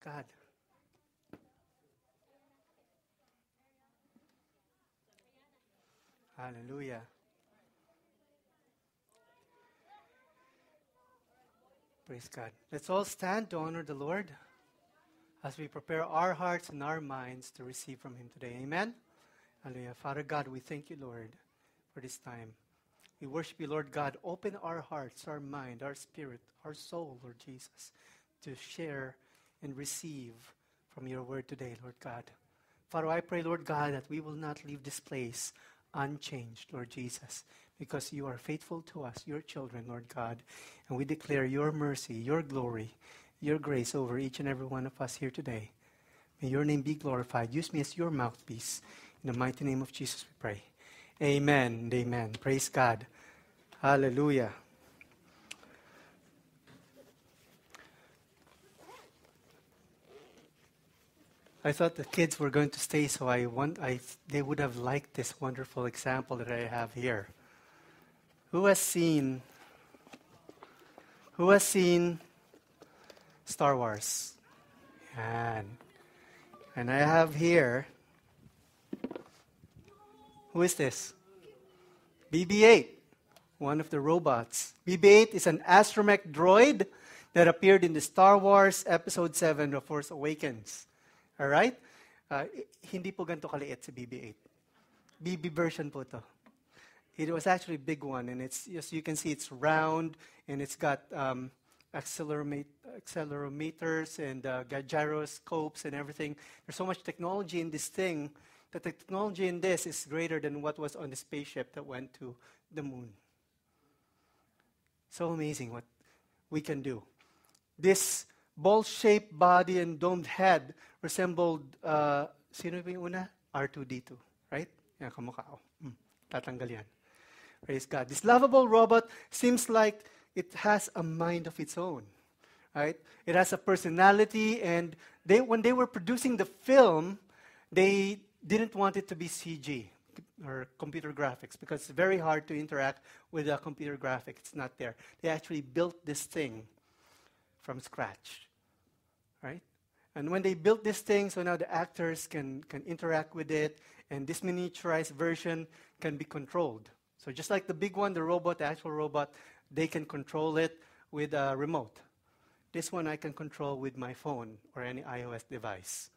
God. Hallelujah. Praise God. Let's all stand to honor the Lord as we prepare our hearts and our minds to receive from Him today. Amen. Hallelujah. Father God, we thank you, Lord, for this time. We worship you, Lord God. Open our hearts, our mind, our spirit, our soul, Lord Jesus, to share and receive from your word today, Lord God. Father, I pray, Lord God, that we will not leave this place unchanged, Lord Jesus, because you are faithful to us, your children, Lord God. And we declare your mercy, your glory, your grace over each and every one of us here today. May your name be glorified. Use me as your mouthpiece. In the mighty name of Jesus we pray. Amen and amen. Praise God. Hallelujah. I thought the kids were going to stay, so they would have liked this wonderful example that I have here. Who has seen Star Wars? And I have here, who is this? BB-8, one of the robots. BB-8 is an astromech droid that appeared in the Star Wars Episode 7, The Force Awakens. All right? Hindi po ganito kaliit si BB-8. BB version po to. It was actually a big one, and it's, as you can see, it's round, and it's got accelerometers and gyroscopes and everything. There's so much technology in this thing that the technology in this is greater than what was on the spaceship that went to the moon. So amazing what we can do. This ball-shaped body and domed head resembled, sino yung una? R2-D2, right? Yan, kamukha ko. Tatanggal yan. Praise God. This lovable robot seems like it has a mind of its own, right? It has a personality, and when they were producing the film, they didn't want it to be CG or computer graphics because it's very hard to interact with a computer graphic. It's not there. They actually built this thing from scratch, right? And when they built this thing, so now the actors can interact with it, and this miniaturized version can be controlled. So just like the big one, the robot, the actual robot, they can control it with a remote. This one I can control with my phone or any iOS device,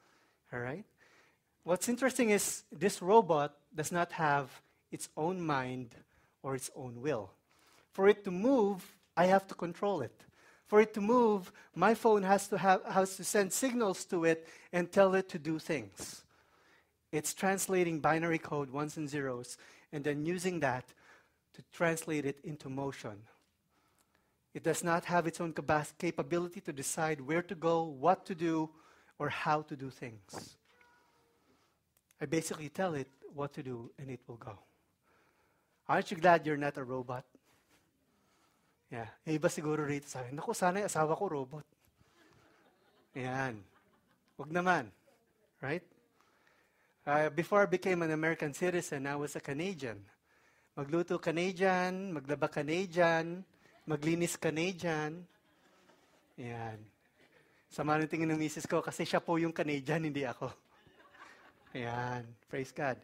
all right? What's interesting is this robot does not have its own mind or its own will. For it to move, I have to control it. For it to move, my phone has to send signals to it and tell it to do things. It's translating binary code, ones and zeros, and then using that to translate it into motion. It does not have its own capability to decide where to go, what to do, or how to do things. I basically tell it what to do, and it will go. Aren't you glad you're not a robot? Yeah. Eh, iba siguro rito sabi, naku, sana yung asawa ko robot. Ayan. Wag naman. Right? Before I became an American citizen, I was a Canadian. Magluto Canadian, maglaba Canadian, maglinis Canadian. Ayan. Sama ng tingin ng misis ko kasi siya po yung Canadian, hindi ako. Ayan. Praise God.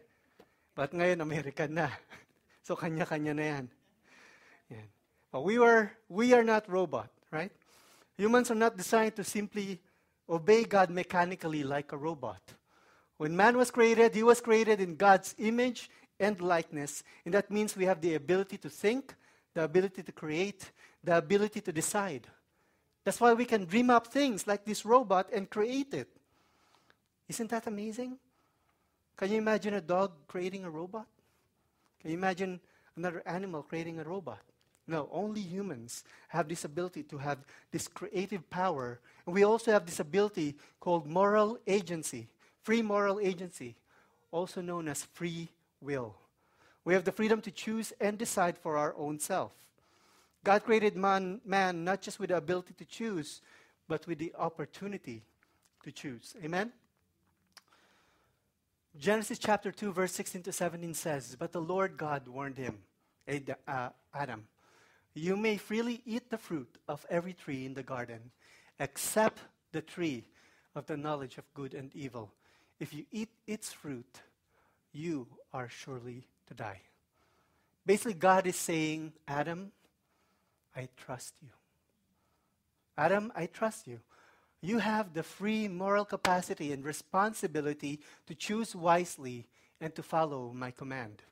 But ngayon, American na. So, kanya-kanya na yan. Ayan. But we are not robot, right? Humans are not designed to simply obey God mechanically like a robot. When man was created, he was created in God's image and likeness. And that means we have the ability to think, the ability to create, the ability to decide. That's why we can dream up things like this robot and create it. Isn't that amazing? Can you imagine a dog creating a robot? Can you imagine another animal creating a robot? No, only humans have this ability to have this creative power. And we also have this ability called moral agency, free moral agency, also known as free will. We have the freedom to choose and decide for our own self. God created man not just with the ability to choose, but with the opportunity to choose. Amen? Genesis chapter 2, verse 16 to 17 says, "But the Lord God warned him," Adam, "You may freely eat the fruit of every tree in the garden, except the tree of the knowledge of good and evil. If you eat its fruit, you are surely to die. Basically, God is saying, Adam, I trust you. Adam, I trust you. You have the free moral capacity and responsibility to choose wisely and to follow my command.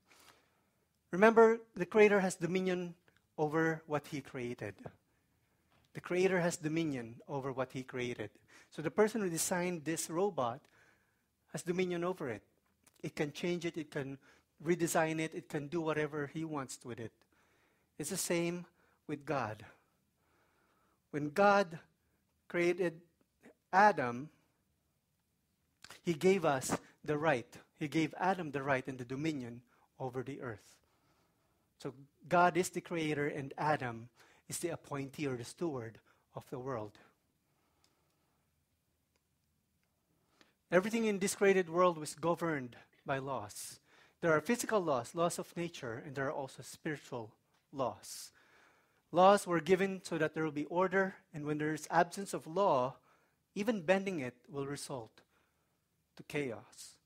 Remember, the Creator has dominion over what He created. The Creator has dominion over what He created. So the person who designed this robot has dominion over it. It can change it, it can redesign it, it can do whatever He wants with it. It's the same with God. When God created Adam, He gave us the right. He gave Adam the right and the dominion over the earth. So God is the creator and Adam is the appointee or the steward of the world. Everything in this created world was governed by laws. There are physical laws, laws of nature, and there are also spiritual laws. Laws were given so that there will be order, and when there is absence of law, even bending it will result to chaos.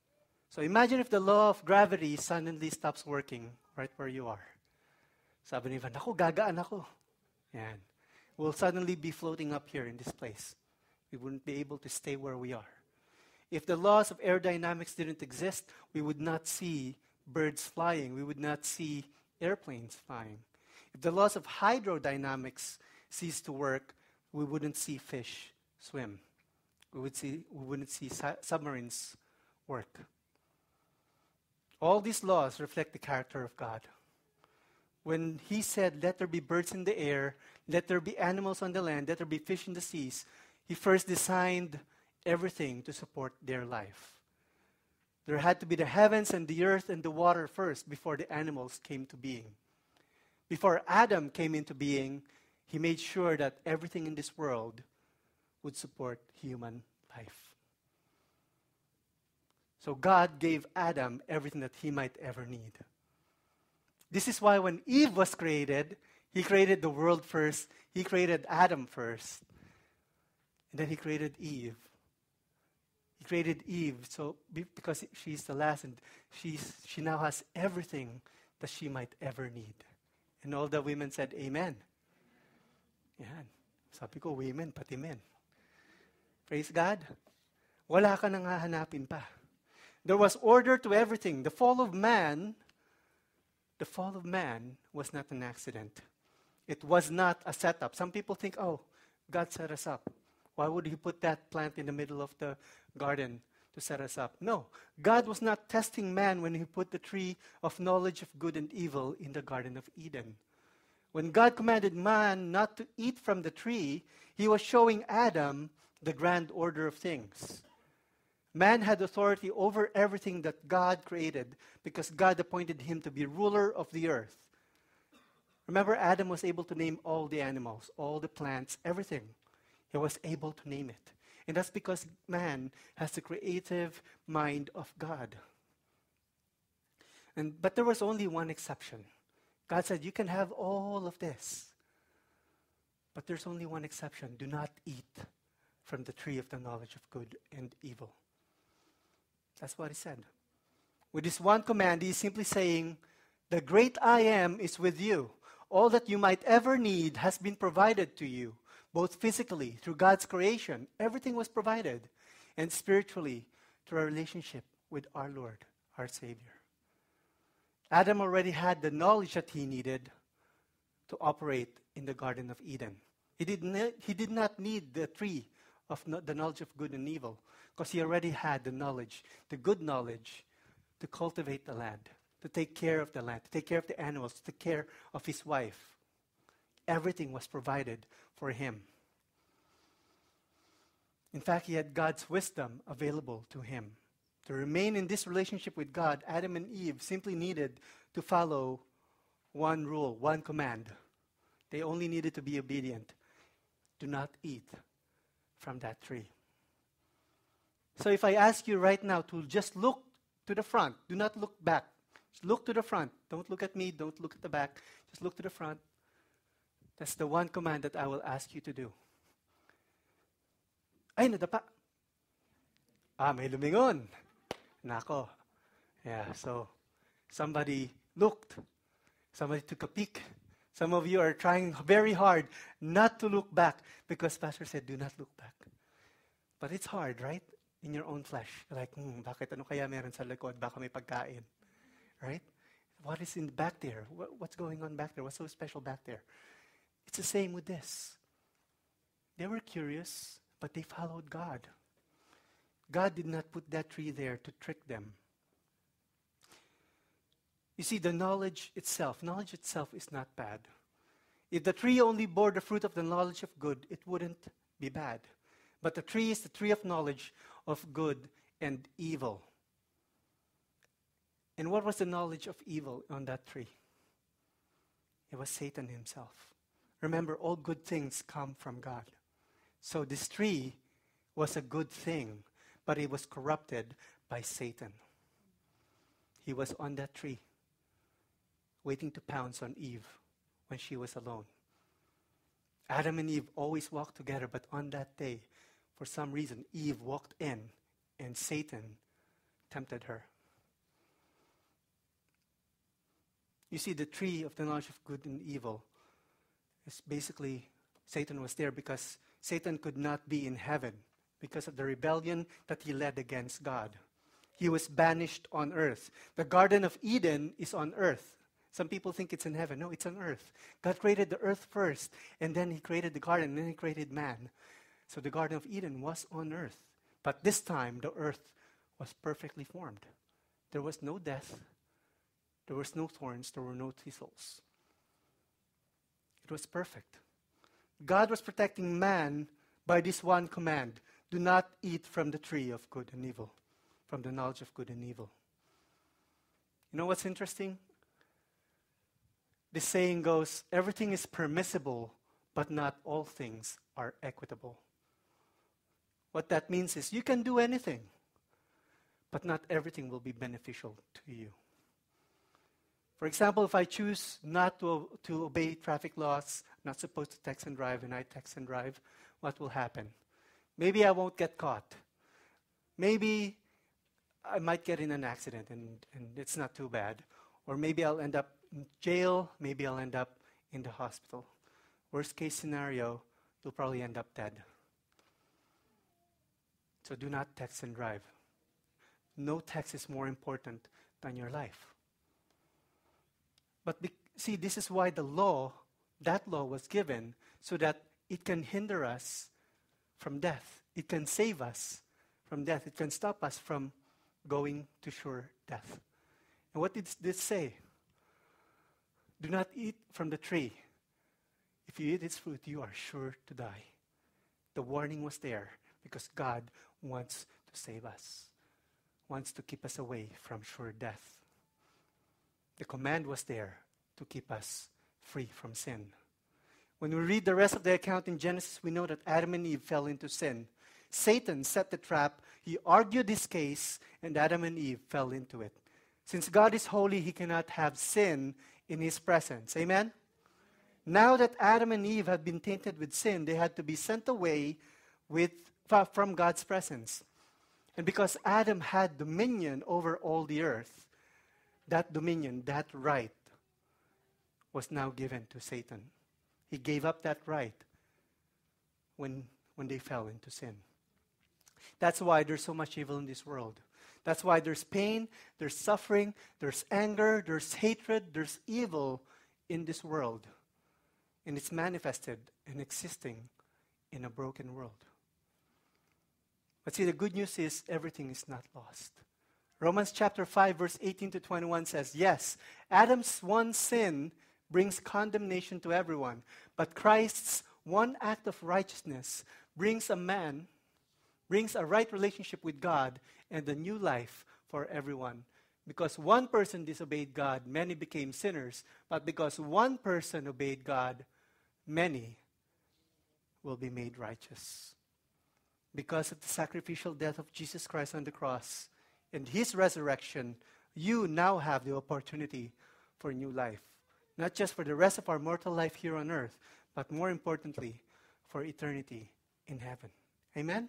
So imagine if the law of gravity suddenly stops working right where you are. Sabi ni Ivan, ako, gagaan ako. Yan. We'll suddenly be floating up here in this place. We wouldn't be able to stay where we are. If the laws of aerodynamics didn't exist, we would not see birds flying. We would not see airplanes flying. If the laws of hydrodynamics ceased to work, we wouldn't see fish swim. We wouldn't see submarines work. All these laws reflect the character of God. When He said, let there be birds in the air, let there be animals on the land, let there be fish in the seas, He first designed everything to support their life. There had to be the heavens and the earth and the water first before the animals came to being. Before Adam came into being, He made sure that everything in this world would support human life. So God gave Adam everything that he might ever need. This is why when Eve was created, He created the world first. He created Adam first. And then He created Eve. He created Eve because she's the last and she now has everything that she might ever need. And all the women said, Amen. Yan. Sabi ko, women, pati men. Praise God. Wala ka nang hahanapin pa. There was order to everything. The fall of man was not an accident. It was not a setup. Some people think, oh, God set us up. Why would He put that plant in the middle of the garden to set us up? No. God was not testing man when He put the tree of knowledge of good and evil in the Garden of Eden. When God commanded man not to eat from the tree, He was showing Adam the grand order of things. Man had authority over everything that God created because God appointed him to be ruler of the earth. Remember, Adam was able to name all the animals, all the plants, everything. He was able to name it. And that's because man has the creative mind of God. But there was only one exception. God said, you can have all of this. But there's only one exception. Do not eat from the tree of the knowledge of good and evil. That's what He said. With this one command, He is simply saying, the great I Am is with you. All that you might ever need has been provided to you, both physically, through God's creation. Everything was provided. And spiritually, through our relationship with our Lord, our Savior. Adam already had the knowledge that he needed to operate in the Garden of Eden. He did not need the tree of the knowledge of good and evil, because he already had the knowledge, the good knowledge, to cultivate the land, to take care of the land, to take care of the animals, to take care of his wife. Everything was provided for him. In fact, he had God's wisdom available to him. To remain in this relationship with God, Adam and Eve simply needed to follow one rule, one command. They only needed to be obedient. Do not eat from that tree. So if I ask you right now to just look to the front, do not look back. Just look to the front. Don't look at me, don't look at the back. Just look to the front. That's the one command that I will ask you to do. Ay, nadapa. May lumingon. Nako. Yeah, so somebody looked. Somebody took a peek. Some of you are trying very hard not to look back because Pastor said, do not look back. But it's hard, right? In your own flesh. Like, bakit ano kaya meron sa likod? Baka may pagkain. Right? What is in the back there? What's going on back there? What's so special back there? It's the same with this. They were curious, but they followed God. God did not put that tree there to trick them. You see, the knowledge itself is not bad. If the tree only bore the fruit of the knowledge of good, it wouldn't be bad. But the tree is the tree of knowledge of good and evil. And what was the knowledge of evil on that tree? It was Satan himself. Remember, all good things come from God. So this tree was a good thing, but it was corrupted by Satan. He was on that tree, waiting to pounce on Eve when she was alone. Adam and Eve always walked together, but on that day, for some reason, Eve walked in and Satan tempted her. You see, the tree of the knowledge of good and evil is basically, Satan was there because Satan could not be in heaven because of the rebellion that he led against God. He was banished on earth. The Garden of Eden is on earth. Some people think it's in heaven. No, it's on earth. God created the earth first, and then he created the garden, and then he created man. So the Garden of Eden was on earth. But this time, the earth was perfectly formed. There was no death. There was no thorns. There were no thistles. It was perfect. God was protecting man by this one command. Do not eat from the tree of good and evil, from the knowledge of good and evil. You know what's interesting? The saying goes, everything is permissible, but not all things are equitable. What that means is you can do anything, but not everything will be beneficial to you. For example, if I choose not to obey traffic laws, I'm not supposed to text and drive, and I text and drive, what will happen? Maybe I won't get caught. Maybe I might get in an accident, and it's not too bad. Or maybe I'll end up in jail. Maybe I'll end up in the hospital. Worst case scenario, you'll probably end up dead. So do not text and drive. No text is more important than your life. But see, this is why that law was given, so that it can hinder us from death. It can save us from death. It can stop us from going to sure death. And what did this say? Do not eat from the tree. If you eat its fruit, you are sure to die. The warning was there because God wants to save us, wants to keep us away from sure death. The command was there to keep us free from sin. When we read the rest of the account in Genesis, we know that Adam and Eve fell into sin. Satan set the trap. He argued this case, and Adam and Eve fell into it. Since God is holy, he cannot have sin in his presence. Amen? Now that Adam and Eve had been tainted with sin, they had to be sent away from God's presence. And because Adam had dominion over all the earth, that dominion, that right, was now given to Satan. He gave up that right when they fell into sin. That's why there's so much evil in this world. That's why there's pain, there's suffering, there's anger, there's hatred, there's evil in this world. And it's manifested and existing in a broken world. But see, the good news is everything is not lost. Romans chapter 5, verse 18 to 21 says, yes, Adam's one sin brings condemnation to everyone, but Christ's one act of righteousness brings a right relationship with God and a new life for everyone. Because one person disobeyed God, many became sinners, but because one person obeyed God, many will be made righteous. Because of the sacrificial death of Jesus Christ on the cross and his resurrection, you now have the opportunity for new life. Not just for the rest of our mortal life here on earth, but more importantly, for eternity in heaven. Amen?